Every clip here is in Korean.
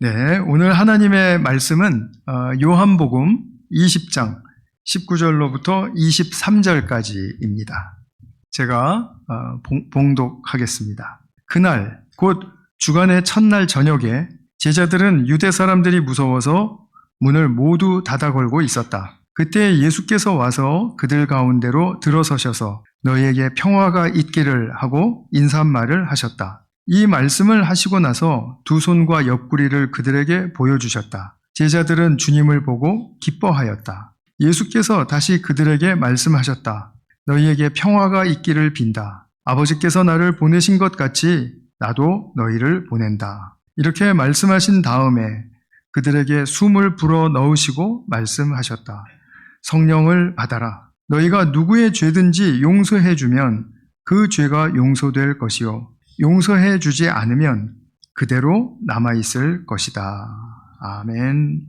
네, 오늘 하나님의 말씀은 요한복음 20장 19절로부터 23절까지입니다. 제가 봉독하겠습니다. 그날 곧 주간의 첫날 저녁에 제자들은 유대 사람들이 무서워서 문을 모두 닫아 걸고 있었다. 그때 예수께서 와서 그들 가운데로 들어서셔서 너희에게 평화가 있기를 하고 인사말을 하셨다. 이 말씀을 하시고 나서 두 손과 옆구리를 그들에게 보여주셨다. 제자들은 주님을 보고 기뻐하였다. 예수께서 다시 그들에게 말씀하셨다. 너희에게 평화가 있기를 빈다. 아버지께서 나를 보내신 것 같이 나도 너희를 보낸다. 이렇게 말씀하신 다음에 그들에게 숨을 불어 넣으시고 말씀하셨다. 성령을 받아라. 너희가 누구의 죄든지 용서해주면 그 죄가 용서될 것이요. 용서해 주지 않으면 그대로 남아있을 것이다. 아멘.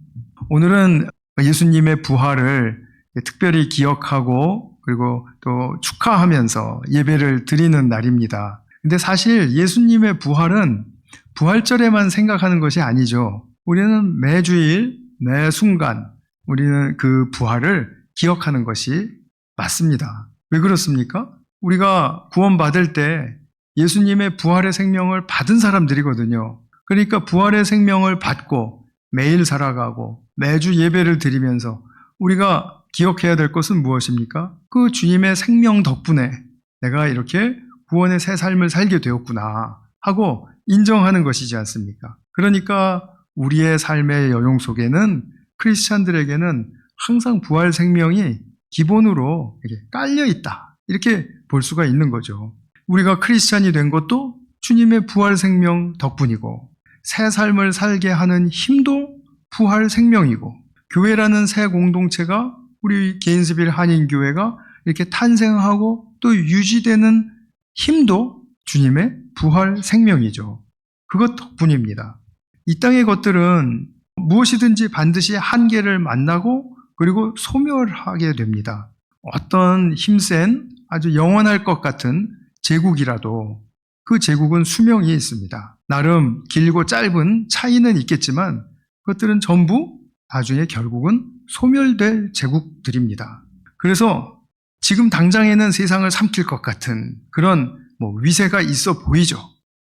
오늘은 예수님의 부활을 특별히 기억하고 그리고 또 축하하면서 예배를 드리는 날입니다. 근데 사실 예수님의 부활은 부활절에만 생각하는 것이 아니죠. 우리는 매주일, 매 순간 우리는 그 부활을 기억하는 것이 맞습니다. 왜 그렇습니까? 우리가 구원받을 때 예수님의 부활의 생명을 받은 사람들이거든요. 그러니까 부활의 생명을 받고 매일 살아가고 매주 예배를 드리면서 우리가 기억해야 될 것은 무엇입니까? 그 주님의 생명 덕분에 내가 이렇게 구원의 새 삶을 살게 되었구나 하고 인정하는 것이지 않습니까? 그러니까 우리의 삶의 여용 속에는 크리스찬들에게는 항상 부활 생명이 기본으로 이렇게 깔려 있다. 이렇게 볼 수가 있는 거죠. 우리가 크리스찬이 된 것도 주님의 부활 생명 덕분이고 새 삶을 살게 하는 힘도 부활 생명이고 교회라는 새 공동체가 우리 게인스빌 한인교회가 이렇게 탄생하고 또 유지되는 힘도 주님의 부활 생명이죠. 그것 덕분입니다. 이 땅의 것들은 무엇이든지 반드시 한계를 만나고 그리고 소멸하게 됩니다. 어떤 힘센 아주 영원할 것 같은 제국이라도 그 제국은 수명이 있습니다. 나름 길고 짧은 차이는 있겠지만 그것들은 전부 나중에 결국은 소멸될 제국들입니다. 그래서 지금 당장에는 세상을 삼킬 것 같은 그런 위세가 있어 보이죠.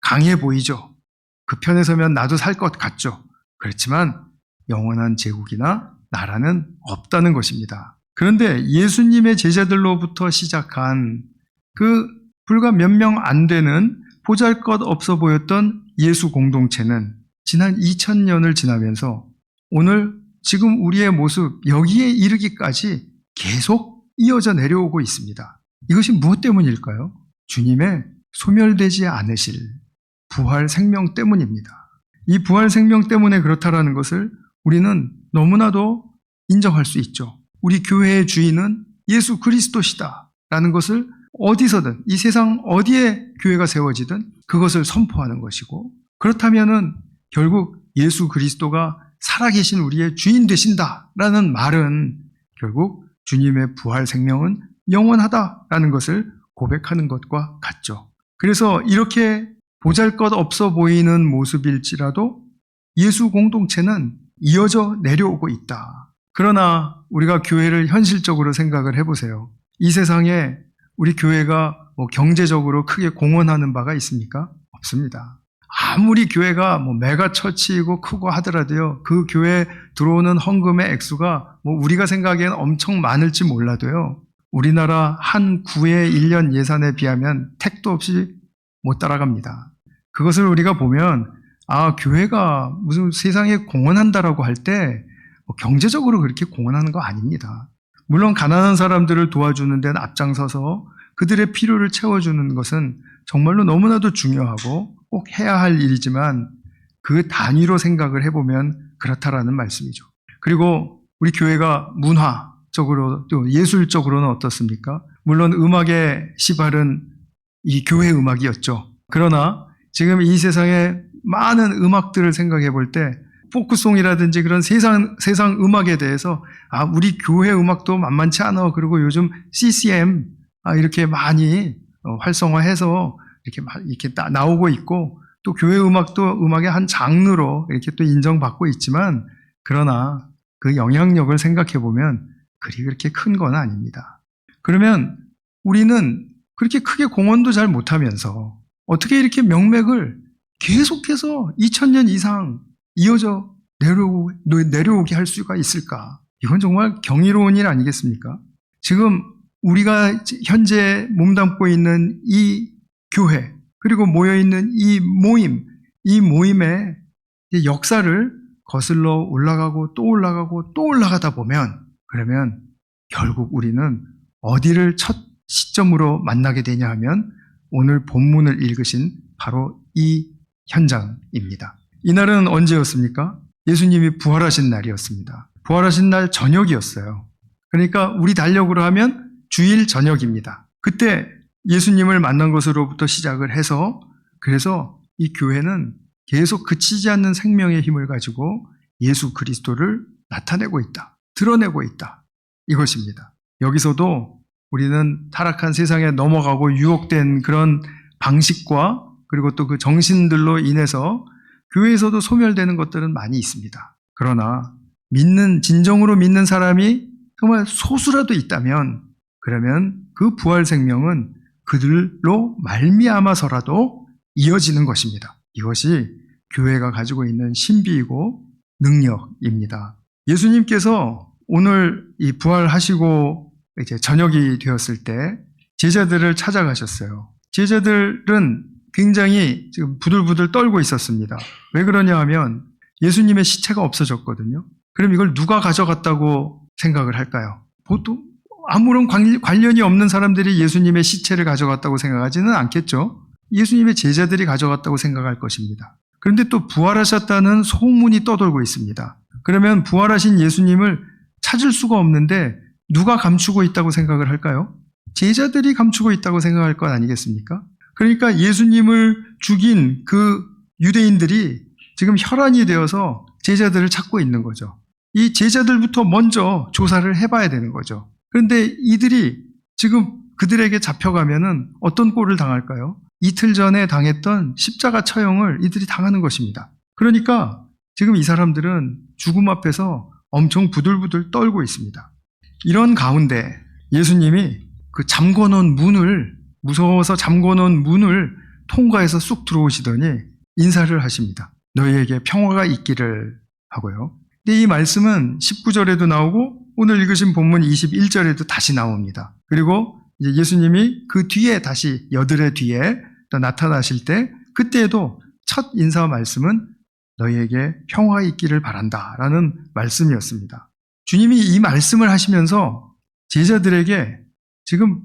강해 보이죠. 그 편에 서면 나도 살 것 같죠. 그렇지만 영원한 제국이나 나라는 없다는 것입니다. 그런데 예수님의 제자들로부터 시작한 그 불과 몇 명 안 되는 보잘것없어 보였던 예수 공동체는 지난 2000년을 지나면서 오늘 지금 우리의 모습 여기에 이르기까지 계속 이어져 내려오고 있습니다. 이것이 무엇 때문일까요? 주님의 소멸되지 않으실 부활 생명 때문입니다. 이 부활 생명 때문에 그렇다라는 것을 우리는 너무나도 인정할 수 있죠. 우리 교회의 주인은 예수 그리스도시다라는 것을 어디서든 이 세상 어디에 교회가 세워지든 그것을 선포하는 것이고 그렇다면은 결국 예수 그리스도가 살아계신 우리의 주인 되신다라는 말은 결국 주님의 부활 생명은 영원하다라는 것을 고백하는 것과 같죠. 그래서 이렇게 보잘것없어 보이는 모습일지라도 예수 공동체는 이어져 내려오고 있다. 그러나 우리가 교회를 현실적으로 생각을 해보세요. 이 세상에 우리 교회가 경제적으로 크게 공헌하는 바가 있습니까? 없습니다. 아무리 교회가 메가처치이고 크고 하더라도요, 그 교회에 들어오는 헌금의 액수가 우리가 생각하기엔 엄청 많을지 몰라도요, 우리나라 한 구의 1년 예산에 비하면 택도 없이 못 따라갑니다. 그것을 우리가 보면, 교회가 무슨 세상에 공헌한다라고 할 때, 경제적으로 그렇게 공헌하는 거 아닙니다. 물론 가난한 사람들을 도와주는 데는 앞장서서 그들의 필요를 채워주는 것은 정말로 너무나도 중요하고 꼭 해야 할 일이지만 그 단위로 생각을 해보면 그렇다라는 말씀이죠. 그리고 우리 교회가 문화적으로 또 예술적으로는 어떻습니까? 물론 음악의 시발은 이 교회 음악이었죠. 그러나 지금 이 세상에 많은 음악들을 생각해 볼 때 포크송이라든지 그런 세상 음악에 대해서 우리 교회 음악도 만만치 않아. 그리고 요즘 CCM 이렇게 많이 활성화해서 이렇게 나오고 있고 또 교회 음악도 음악의 한 장르로 이렇게 또 인정받고 있지만, 그러나 그 영향력을 생각해 보면 그렇게 큰 건 아닙니다. 그러면 우리는 그렇게 크게 공헌도 잘 못하면서 어떻게 이렇게 명맥을 계속해서 2000년 이상 이어져 내려오게 할 수가 있을까? 이건 정말 경이로운 일 아니겠습니까? 지금 우리가 현재 몸담고 있는 이 교회, 그리고 모여있는 이 모임의 역사를 거슬러 올라가고 또 올라가고 또 올라가다 보면, 그러면 결국 우리는 어디를 첫 시점으로 만나게 되냐 하면 오늘 본문을 읽으신 바로 이 현장입니다. 이날은 언제였습니까? 예수님이 부활하신 날이었습니다. 부활하신 날 저녁이었어요. 그러니까 우리 달력으로 하면 주일 저녁입니다. 그때 예수님을 만난 것으로부터 시작을 해서, 그래서 이 교회는 계속 그치지 않는 생명의 힘을 가지고 예수 그리스도를 나타내고 있다, 드러내고 있다, 이것입니다. 여기서도 우리는 타락한 세상에 넘어가고 유혹된 그런 방식과 그리고 또 그 정신들로 인해서 교회에서도 소멸되는 것들은 많이 있습니다. 그러나 진정으로 믿는 사람이 정말 소수라도 있다면, 그러면 그 부활 생명은 그들로 말미암아서라도 이어지는 것입니다. 이것이 교회가 가지고 있는 신비이고 능력입니다. 예수님께서 오늘 이 부활하시고 이제 저녁이 되었을 때 제자들을 찾아가셨어요. 제자들은 굉장히 지금 부들부들 떨고 있었습니다. 왜 그러냐 하면 예수님의 시체가 없어졌거든요. 그럼 이걸 누가 가져갔다고 생각을 할까요? 보통 아무런 관련이 없는 사람들이 예수님의 시체를 가져갔다고 생각하지는 않겠죠. 예수님의 제자들이 가져갔다고 생각할 것입니다. 그런데 또 부활하셨다는 소문이 떠돌고 있습니다. 그러면 부활하신 예수님을 찾을 수가 없는데 누가 감추고 있다고 생각을 할까요? 제자들이 감추고 있다고 생각할 것 아니겠습니까? 그러니까 예수님을 죽인 그 유대인들이 지금 혈안이 되어서 제자들을 찾고 있는 거죠. 이 제자들부터 먼저 조사를 해봐야 되는 거죠. 그런데 이들이 지금 그들에게 잡혀가면은 어떤 꼴을 당할까요? 이틀 전에 당했던 십자가 처형을 이들이 당하는 것입니다. 그러니까 지금 이 사람들은 죽음 앞에서 엄청 부들부들 떨고 있습니다. 이런 가운데 예수님이 그 무서워서 잠궈놓은 문을 통과해서 쑥 들어오시더니 인사를 하십니다. 너희에게 평화가 있기를 하고요. 근데 이 말씀은 19절에도 나오고 오늘 읽으신 본문 21절에도 다시 나옵니다. 그리고 이제 예수님이 그 뒤에 다시 여드레 뒤에 또 나타나실 때 그때에도 첫 인사 말씀은 너희에게 평화가 있기를 바란다 라는 말씀이었습니다. 주님이 이 말씀을 하시면서 제자들에게 지금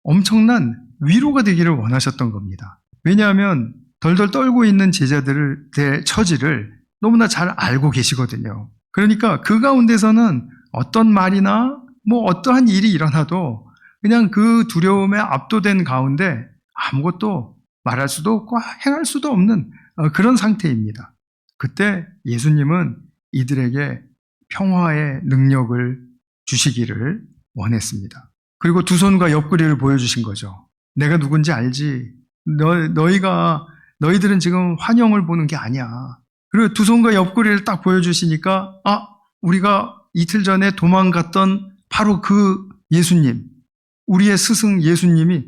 엄청난 위로가 되기를 원하셨던 겁니다. 왜냐하면 덜덜 떨고 있는 제자들의 처지를 너무나 잘 알고 계시거든요. 그러니까 그 가운데서는 어떤 말이나 어떠한 일이 일어나도 그냥 그 두려움에 압도된 가운데 아무것도 말할 수도 없고 행할 수도 없는 그런 상태입니다. 그때 예수님은 이들에게 평화의 능력을 주시기를 원했습니다. 그리고 두 손과 옆구리를 보여주신 거죠. 내가 누군지 알지? 너희들은 지금 환영을 보는 게 아니야. 그리고 두 손과 옆구리를 딱 보여주시니까 우리가 이틀 전에 도망갔던 바로 그 예수님, 우리의 스승 예수님이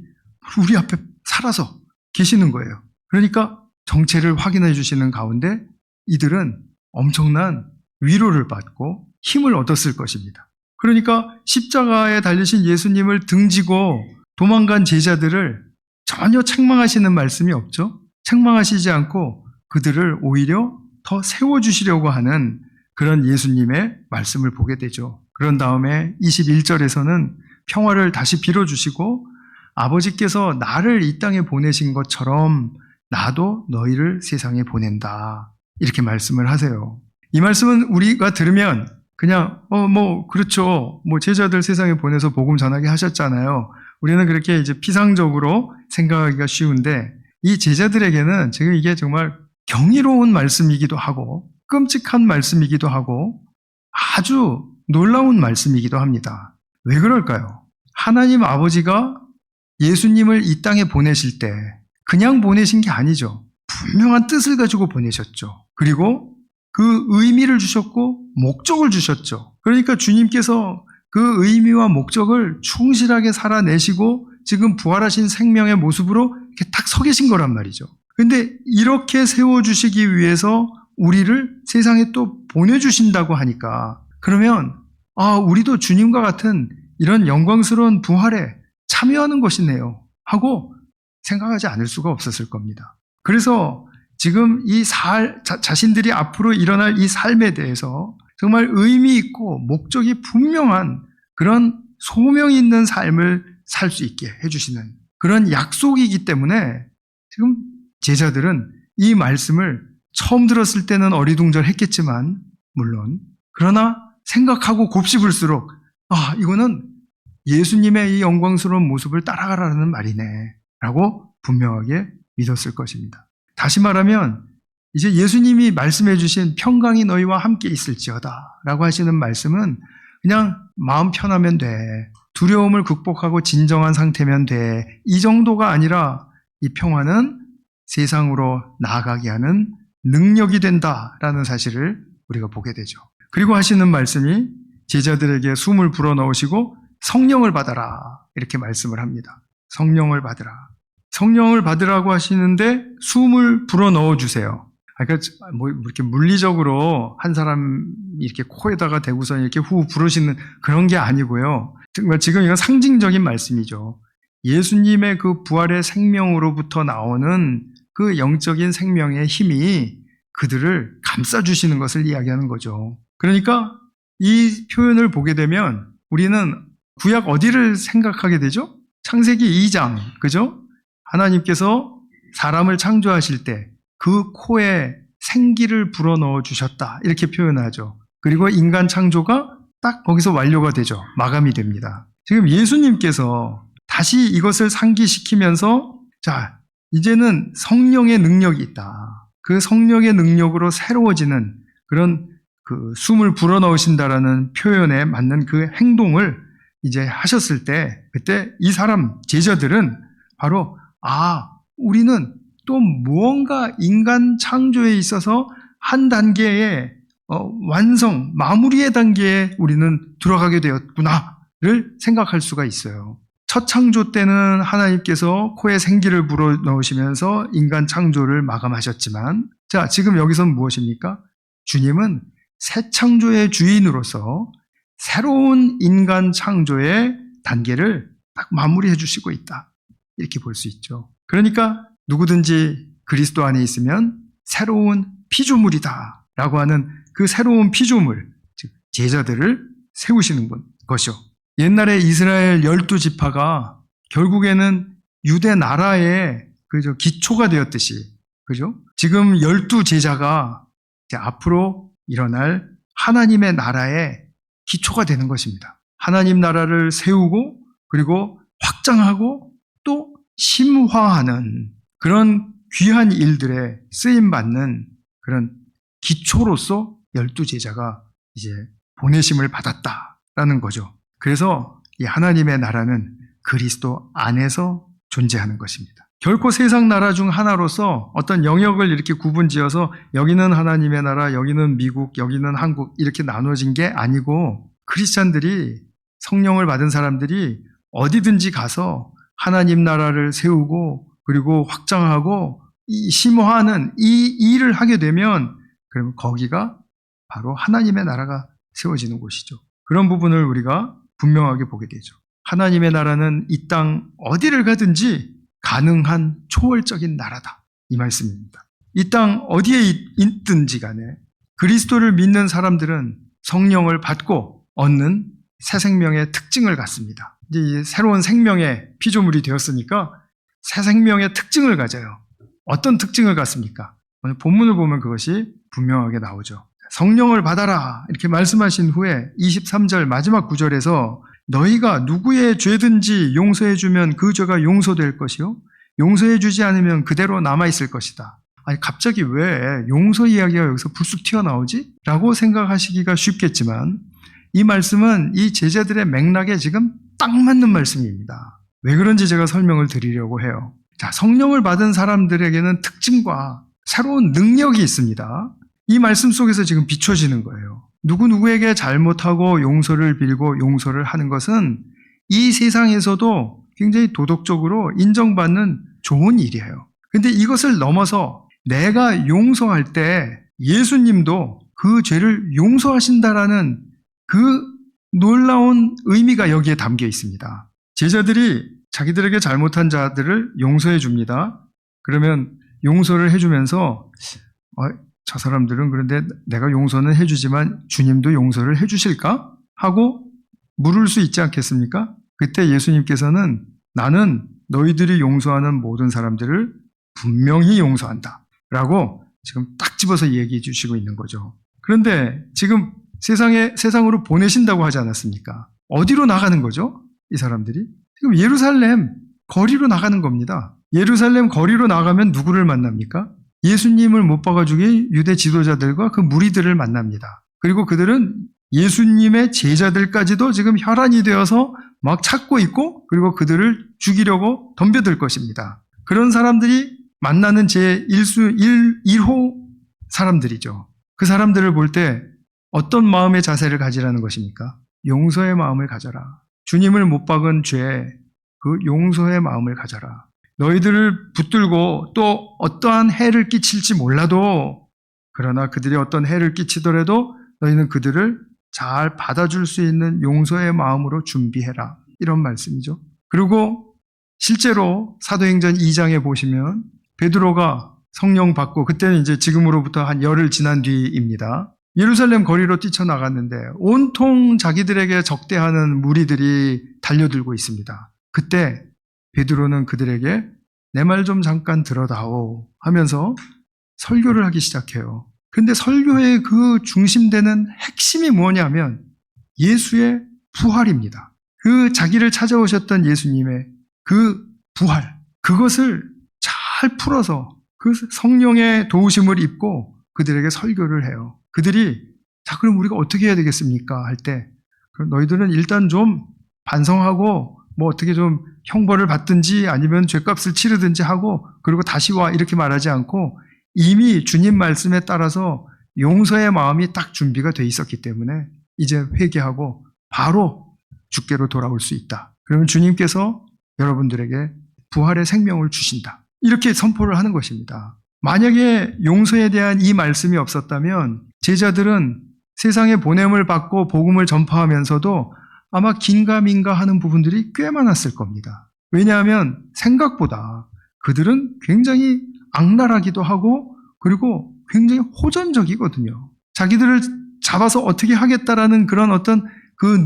우리 앞에 살아서 계시는 거예요. 그러니까 정체를 확인해 주시는 가운데 이들은 엄청난 위로를 받고 힘을 얻었을 것입니다. 그러니까 십자가에 달리신 예수님을 등지고 도망간 제자들을 전혀 책망하시는 말씀이 없죠. 책망하시지 않고 그들을 오히려 더 세워주시려고 하는 그런 예수님의 말씀을 보게 되죠. 그런 다음에 21절에서는 평화를 다시 빌어주시고 아버지께서 나를 이 땅에 보내신 것처럼 나도 너희를 세상에 보낸다. 이렇게 말씀을 하세요. 이 말씀은 우리가 들으면 그냥 그렇죠. 제자들 세상에 보내서 복음 전하게 하셨잖아요. 우리는 그렇게 이제 피상적으로 생각하기가 쉬운데 이 제자들에게는 지금 이게 정말 경이로운 말씀이기도 하고 끔찍한 말씀이기도 하고 아주 놀라운 말씀이기도 합니다. 왜 그럴까요? 하나님 아버지가 예수님을 이 땅에 보내실 때 그냥 보내신 게 아니죠. 분명한 뜻을 가지고 보내셨죠. 그리고 그 의미를 주셨고 목적을 주셨죠. 그러니까 주님께서 그 의미와 목적을 충실하게 살아내시고 지금 부활하신 생명의 모습으로 이렇게 딱 서 계신 거란 말이죠. 근데 이렇게 세워주시기 위해서 우리를 세상에 또 보내주신다고 하니까 그러면 우리도 주님과 같은 이런 영광스러운 부활에 참여하는 것이네요 하고 생각하지 않을 수가 없었을 겁니다. 그래서 지금 이 자신들이 앞으로 일어날 이 삶에 대해서 정말 의미 있고 목적이 분명한 그런 소명이 있는 삶을 살 수 있게 해주시는 그런 약속이기 때문에 지금 제자들은 이 말씀을 처음 들었을 때는 어리둥절했겠지만 물론 그러나 생각하고 곱씹을수록 이거는 예수님의 이 영광스러운 모습을 따라가라는 말이네 라고 분명하게 믿었을 것입니다. 다시 말하면 이제 예수님이 말씀해 주신 평강이 너희와 함께 있을지어다 라고 하시는 말씀은 그냥 마음 편하면 돼. 두려움을 극복하고 진정한 상태면 돼. 이 정도가 아니라 이 평화는 세상으로 나아가게 하는 능력이 된다라는 사실을 우리가 보게 되죠. 그리고 하시는 말씀이 제자들에게 숨을 불어넣으시고 성령을 받아라 이렇게 말씀을 합니다. 성령을 받으라. 성령을 받으라고 하시는데 숨을 불어넣어 주세요. 그러니까 뭐 이렇게 물리적으로 한 사람 이렇게 코에다가 대고서 이렇게 후 부르시는 그런 게 아니고요. 정말 지금 이건 상징적인 말씀이죠. 예수님의 그 부활의 생명으로부터 나오는 그 영적인 생명의 힘이 그들을 감싸주시는 것을 이야기하는 거죠. 그러니까 이 표현을 보게 되면 우리는 구약 어디를 생각하게 되죠? 창세기 2장, 그죠? 하나님께서 사람을 창조하실 때 그 코에 생기를 불어넣어 주셨다. 이렇게 표현하죠. 그리고 인간 창조가 딱 거기서 완료가 되죠. 마감이 됩니다. 지금 예수님께서 다시 이것을 상기시키면서 자, 이제는 성령의 능력이 있다. 그 성령의 능력으로 새로워지는 그런 그 숨을 불어넣으신다라는 표현에 맞는 그 행동을 이제 하셨을 때 그때 이 사람 제자들은 바로 우리는 또 무언가 인간 창조에 있어서 한 단계의 완성, 마무리의 단계에 우리는 들어가게 되었구나를 생각할 수가 있어요. 첫 창조 때는 하나님께서 코에 생기를 불어넣으시면서 인간 창조를 마감하셨지만 자, 지금 여기서는 무엇입니까? 주님은 새 창조의 주인으로서 새로운 인간 창조의 단계를 딱 마무리해 주시고 있다. 이렇게 볼 수 있죠. 그러니까 누구든지 그리스도 안에 있으면 새로운 피조물이다 라고 하는 그 새로운 피조물, 즉 제자들을 세우시는 것이요. 옛날에 이스라엘 12지파가 결국에는 유대 나라의 기초가 되었듯이, 그죠? 지금 12제자가 앞으로 일어날 하나님의 나라의 기초가 되는 것입니다. 하나님 나라를 세우고 그리고 확장하고 또 심화하는 그런 귀한 일들에 쓰임받는 그런 기초로서 12제자가 이제 보내심을 받았다라는 거죠. 그래서 이 하나님의 나라는 그리스도 안에서 존재하는 것입니다. 결코 세상 나라 중 하나로서 어떤 영역을 이렇게 구분지어서 여기는 하나님의 나라, 여기는 미국, 여기는 한국 이렇게 나눠진 게 아니고 크리스찬들이 성령을 받은 사람들이 어디든지 가서 하나님 나라를 세우고 그리고 확장하고 심화하는 이 일을 하게 되면 그러면 거기가 바로 하나님의 나라가 세워지는 곳이죠. 그런 부분을 우리가 분명하게 보게 되죠. 하나님의 나라는 이 땅 어디를 가든지 가능한 초월적인 나라다. 이 말씀입니다. 이 땅 어디에 있든지 간에 그리스도를 믿는 사람들은 성령을 받고 얻는 새 생명의 특징을 갖습니다. 이제 새로운 생명의 피조물이 되었으니까 새 생명의 특징을 가져요. 어떤 특징을 갖습니까? 오늘 본문을 보면 그것이 분명하게 나오죠. 성령을 받아라 이렇게 말씀하신 후에 23절 마지막 구절에서 너희가 누구의 죄든지 용서해주면 그 죄가 용서될 것이요 용서해주지 않으면 그대로 남아있을 것이다. 아니 갑자기 왜 용서 이야기가 여기서 불쑥 튀어나오지? 라고 생각하시기가 쉽겠지만 이 말씀은 이 제자들의 맥락에 지금 딱 맞는 말씀입니다. 왜 그런지 제가 설명을 드리려고 해요. 자, 성령을 받은 사람들에게는 특징과 새로운 능력이 있습니다. 이 말씀 속에서 지금 비춰지는 거예요. 누구에게 잘못하고 용서를 빌고 용서를 하는 것은 이 세상에서도 굉장히 도덕적으로 인정받는 좋은 일이에요. 근데 이것을 넘어서 내가 용서할 때 예수님도 그 죄를 용서하신다라는 그 놀라운 의미가 여기에 담겨 있습니다. 제자들이 자기들에게 잘못한 자들을 용서해 줍니다. 그러면 용서를 해주면서 저 사람들은 그런데 내가 용서는 해주지만 주님도 용서를 해주실까? 하고 물을 수 있지 않겠습니까? 그때 예수님께서는 나는 너희들이 용서하는 모든 사람들을 분명히 용서한다 라고 지금 딱 집어서 얘기해 주시고 있는 거죠. 그런데 지금 세상으로 보내신다고 하지 않았습니까? 어디로 나가는 거죠? 이 사람들이? 지금 예루살렘 거리로 나가는 겁니다. 예루살렘 거리로 나가면 누구를 만납니까? 예수님을 못 박아 죽인 유대 지도자들과 그 무리들을 만납니다. 그리고 그들은 예수님의 제자들까지도 지금 혈안이 되어서 막 찾고 있고 그리고 그들을 죽이려고 덤벼들 것입니다. 그런 사람들이 만나는 제1호 사람들이죠. 그 사람들을 볼 때 어떤 마음의 자세를 가지라는 것입니까? 용서의 마음을 가져라. 주님을 못 박은 죄, 그 용서의 마음을 가져라. 너희들을 붙들고 또 어떠한 해를 끼칠지 몰라도 그러나 그들이 어떤 해를 끼치더라도 너희는 그들을 잘 받아줄 수 있는 용서의 마음으로 준비해라. 이런 말씀이죠. 그리고 실제로 사도행전 2장에 보시면 베드로가 성령 받고 그때는 이제 지금으로부터 한 열흘 지난 뒤입니다. 예루살렘 거리로 뛰쳐나갔는데 온통 자기들에게 적대하는 무리들이 달려들고 있습니다. 그때 베드로는 그들에게 내 말 좀 잠깐 들어다오 하면서 설교를 하기 시작해요. 근데 설교의 그 중심되는 핵심이 뭐냐면 예수의 부활입니다. 그 자기를 찾아오셨던 예수님의 그 부활, 그것을 잘 풀어서 그 성령의 도우심을 입고 그들에게 설교를 해요. 그들이 자 그럼 우리가 어떻게 해야 되겠습니까? 할 때 너희들은 일단 좀 반성하고 뭐 어떻게 좀 형벌을 받든지 아니면 죗값을 치르든지 하고 그리고 다시 와 이렇게 말하지 않고 이미 주님 말씀에 따라서 용서의 마음이 딱 준비가 돼 있었기 때문에 이제 회개하고 바로 주께로 돌아올 수 있다. 그러면 주님께서 여러분들에게 부활의 생명을 주신다. 이렇게 선포를 하는 것입니다. 만약에 용서에 대한 이 말씀이 없었다면 제자들은 세상에 보냄을 받고 복음을 전파하면서도 아마 긴가민가 하는 부분들이 꽤 많았을 겁니다. 왜냐하면 생각보다 그들은 굉장히 악랄하기도 하고 그리고 굉장히 호전적이거든요. 자기들을 잡아서 어떻게 하겠다라는 그런 어떤 그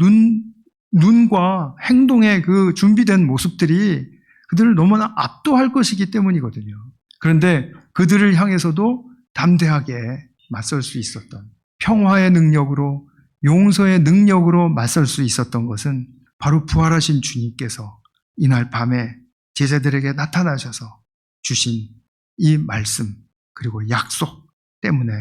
눈과 행동의 그 준비된 모습들이 그들을 너무나 압도할 것이기 때문이거든요. 그런데 그들을 향해서도 담대하게 맞설 수 있었던 평화의 능력으로 용서의 능력으로 맞설 수 있었던 것은 바로 부활하신 주님께서 이날 밤에 제자들에게 나타나셔서 주신 이 말씀 그리고 약속 때문에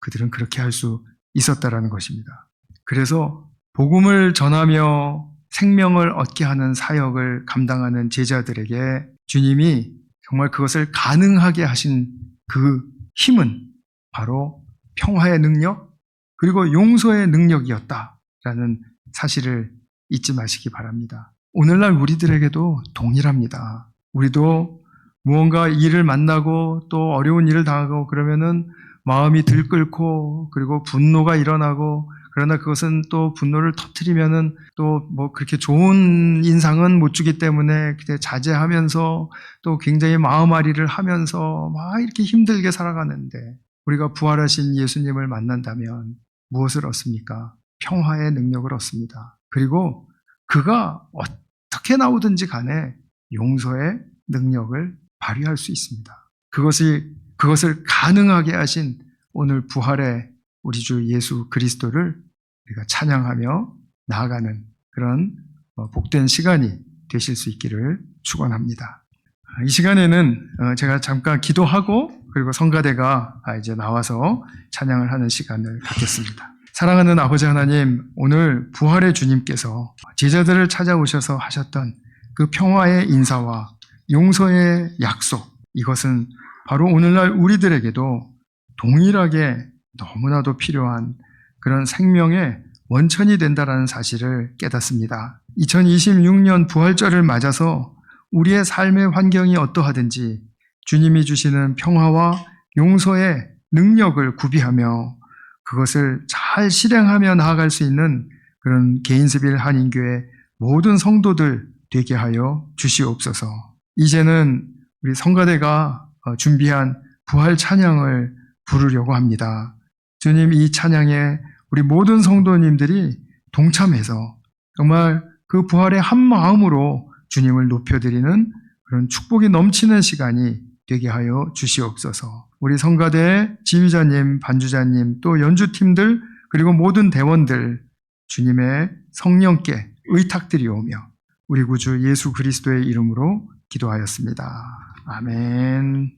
그들은 그렇게 할 수 있었다라는 것입니다. 그래서 복음을 전하며 생명을 얻게 하는 사역을 감당하는 제자들에게 주님이 정말 그것을 가능하게 하신 그 힘은 바로 평화의 능력 그리고 용서의 능력이었다라는 사실을 잊지 마시기 바랍니다. 오늘날 우리들에게도 동일합니다. 우리도 무언가 일을 만나고 또 어려운 일을 당하고 그러면은 마음이 들끓고 그리고 분노가 일어나고 그러나 그것은 또 분노를 터뜨리면은 또 뭐 그렇게 좋은 인상은 못 주기 때문에 그때 자제하면서 또 굉장히 마음앓이를 하면서 막 이렇게 힘들게 살아가는데 우리가 부활하신 예수님을 만난다면 무엇을 얻습니까? 평화의 능력을 얻습니다. 그리고 그가 어떻게 나오든지 간에 용서의 능력을 발휘할 수 있습니다. 그것을 가능하게 하신 오늘 부활의 우리 주 예수 그리스도를 우리가 찬양하며 나아가는 그런 복된 시간이 되실 수 있기를 축원합니다. 이 시간에는 제가 잠깐 기도하고 그리고 성가대가 이제 나와서 찬양을 하는 시간을 갖겠습니다. 사랑하는 아버지 하나님, 오늘 부활의 주님께서 제자들을 찾아오셔서 하셨던 그 평화의 인사와 용서의 약속, 이것은 바로 오늘날 우리들에게도 동일하게 너무나도 필요한 그런 생명의 원천이 된다는 사실을 깨닫습니다. 2026년 부활절을 맞아서 우리의 삶의 환경이 어떠하든지 주님이 주시는 평화와 용서의 능력을 구비하며 그것을 잘 실행하며 나아갈 수 있는 그런 개인스빌 한인교회 모든 성도들 되게 하여 주시옵소서. 이제는 우리 성가대가 준비한 부활 찬양을 부르려고 합니다. 주님, 이 찬양에 우리 모든 성도님들이 동참해서 정말 그 부활의 한 마음으로 주님을 높여드리는 그런 축복이 넘치는 시간이 되게 하여 주시옵소서. 우리 성가대 지휘자님, 반주자님, 또 연주팀들, 그리고 모든 대원들 주님의 성령께 의탁드리오며 우리 구주 예수 그리스도의 이름으로 기도하였습니다. 아멘.